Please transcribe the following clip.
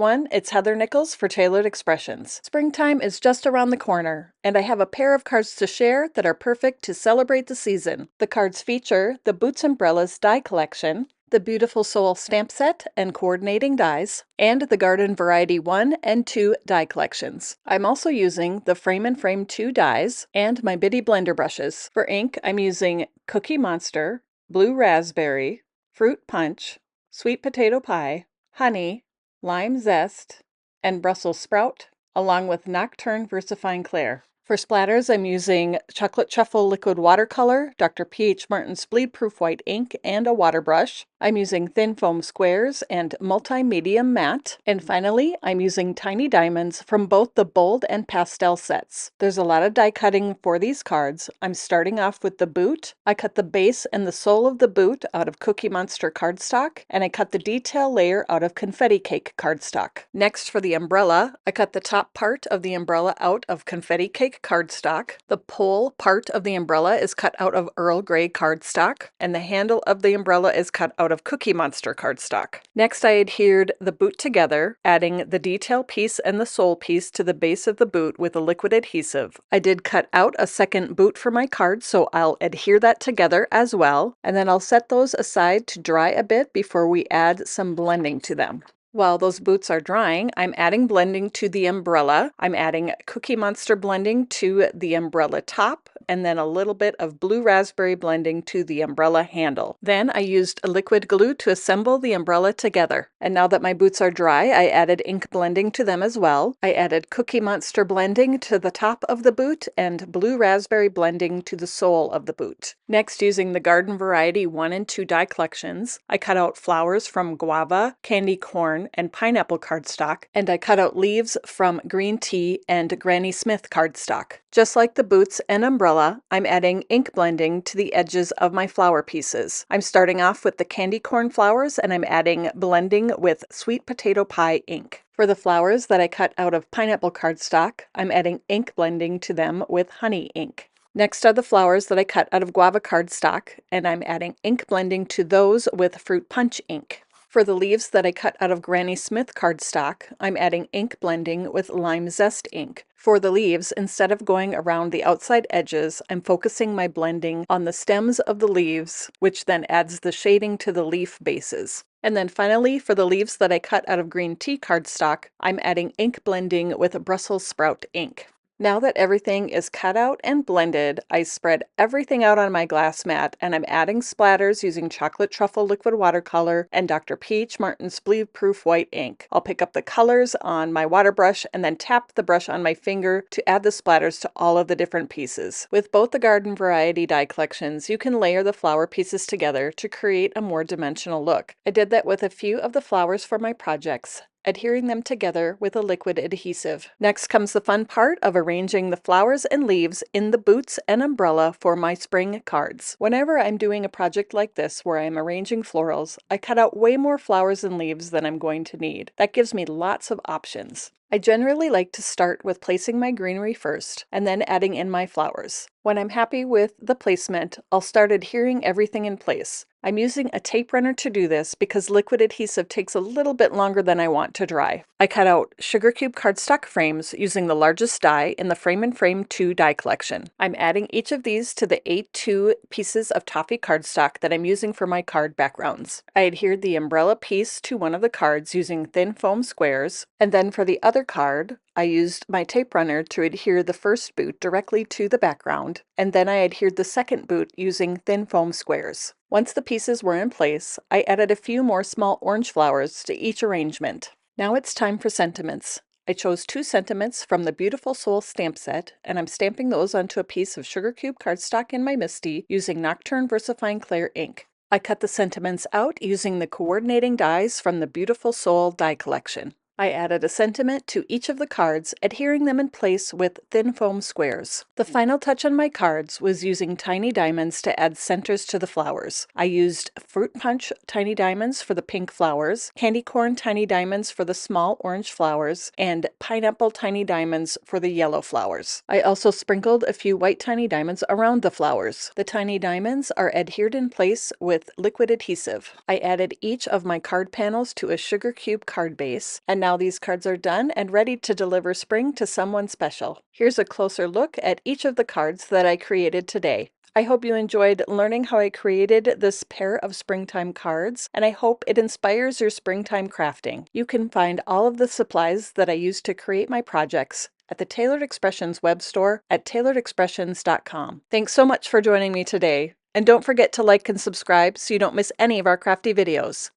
everyone, it's Heather Nichols for Tailored Expressions. Springtime is just around the corner, and I have a pair of cards to share that are perfect to celebrate the season. The cards feature the Boots Brellas Die Collection, the Beautiful Soul Stamp Set and Coordinating Dies, and the Garden Variety 1 and 2 die collections. I'm also using the Frame and Frame 2 dies and my Bitty blender brushes. For ink, I'm using Cookie Monster, Blue Raspberry, Fruit Punch, Sweet Potato Pie, Honey, Lime Zest, and Brussels Sprout, along with Nocturne VersaFine Clair. For splatters, I'm using Chocolate Truffle Liquid Watercolor, Dr. P.H. Martin's Bleed-Proof White ink, and a water brush. I'm using thin foam squares and multi-medium matte. And finally, I'm using tiny diamonds from both the bold and pastel sets. There's a lot of die cutting for these cards. I'm starting off with the boot. I cut the base and the sole of the boot out of Cookie Monster cardstock, and I cut the detail layer out of Confetti Cake cardstock. Next, for the umbrella, I cut the top part of the umbrella out of Confetti Cake cardstock. The pole part of the umbrella is cut out of Earl Grey cardstock, and the handle of the umbrella is cut out of Cookie Monster cardstock. Next, I adhered the boot together, adding the detail piece and the sole piece to the base of the boot with a liquid adhesive. I did cut out a second boot for my card, so I'll adhere that together as well, and then I'll set those aside to dry a bit before we add some blending to them. While those boots are drying, I'm adding blending to the umbrella. I'm adding Cookie Monster blending to the umbrella top, and then a little bit of blue raspberry blending to the umbrella handle. Then I used a liquid glue to assemble the umbrella together. And now that my boots are dry, I added ink blending to them as well. I added Cookie Monster blending to the top of the boot and blue raspberry blending to the sole of the boot. Next, using the Garden Variety 1 and 2 die collections, I cut out flowers from guava, candy corn, and pineapple cardstock, and I cut out leaves from green tea and Granny Smith cardstock. Just like the boots and umbrella, I'm adding ink blending to the edges of my flower pieces. I'm starting off with the candy corn flowers, and I'm adding blending with sweet potato pie ink. For the flowers that I cut out of pineapple cardstock, I'm adding ink blending to them with honey ink. Next are the flowers that I cut out of guava cardstock, and I'm adding ink blending to those with fruit punch ink. For the leaves that I cut out of Granny Smith cardstock, I'm adding ink blending with lime zest ink. For the leaves, instead of going around the outside edges, I'm focusing my blending on the stems of the leaves, which then adds the shading to the leaf bases. And then finally, for the leaves that I cut out of green tea cardstock, I'm adding ink blending with Brussels sprout ink. Now that everything is cut out and blended, I spread everything out on my glass mat, and I'm adding splatters using Chocolate Truffle Liquid Watercolor and Dr. P.H. Martin's Bleed-Proof White ink. I'll pick up the colors on my water brush and then tap the brush on my finger to add the splatters to all of the different pieces. With both the Garden Variety die collections, you can layer the flower pieces together to create a more dimensional look. I did that with a few of the flowers for my projects, adhering them together with a liquid adhesive. Next comes the fun part of arranging the flowers and leaves in the boots and umbrella for my spring cards. Whenever I'm doing a project like this where I'm arranging florals, I cut out way more flowers and leaves than I'm going to need. That gives me lots of options. I generally like to start with placing my greenery first and then adding in my flowers. When I'm happy with the placement, I'll start adhering everything in place. I'm using a tape runner to do this because liquid adhesive takes a little bit longer than I want to dry. I cut out sugar cube cardstock frames using the largest die in the Frame and Frame 2 die collection. I'm adding each of these to the A2 pieces of toffee cardstock that I'm using for my card backgrounds. I adhered the umbrella piece to one of the cards using thin foam squares, and then for the other card, I used my tape runner to adhere the first boot directly to the background, and then I adhered the second boot using thin foam squares. Once the pieces were in place, I added a few more small orange flowers to each arrangement. Now it's time for sentiments. I chose 2 sentiments from the Beautiful Soul stamp set, and I'm stamping those onto a piece of sugar cube cardstock in my MISTI using Nocturne VersaFine Clair ink. I cut the sentiments out using the coordinating dies from the Beautiful Soul die collection. I added a sentiment to each of the cards, adhering them in place with thin foam squares. The final touch on my cards was using tiny diamonds to add centers to the flowers. I used Fruit Punch tiny diamonds for the pink flowers, candy corn tiny diamonds for the small orange flowers, and pineapple tiny diamonds for the yellow flowers. I also sprinkled a few white tiny diamonds around the flowers. The tiny diamonds are adhered in place with liquid adhesive. I added each of my card panels to a sugar cube card base, and Now these cards are done and ready to deliver spring to someone special. Here's a closer look at each of the cards that I created today. I hope you enjoyed learning how I created this pair of springtime cards, and I hope it inspires your springtime crafting. You can find all of the supplies that I used to create my projects at the Tailored Expressions web store at tailoredexpressions.com. Thanks so much for joining me today, and don't forget to like and subscribe so you don't miss any of our crafty videos.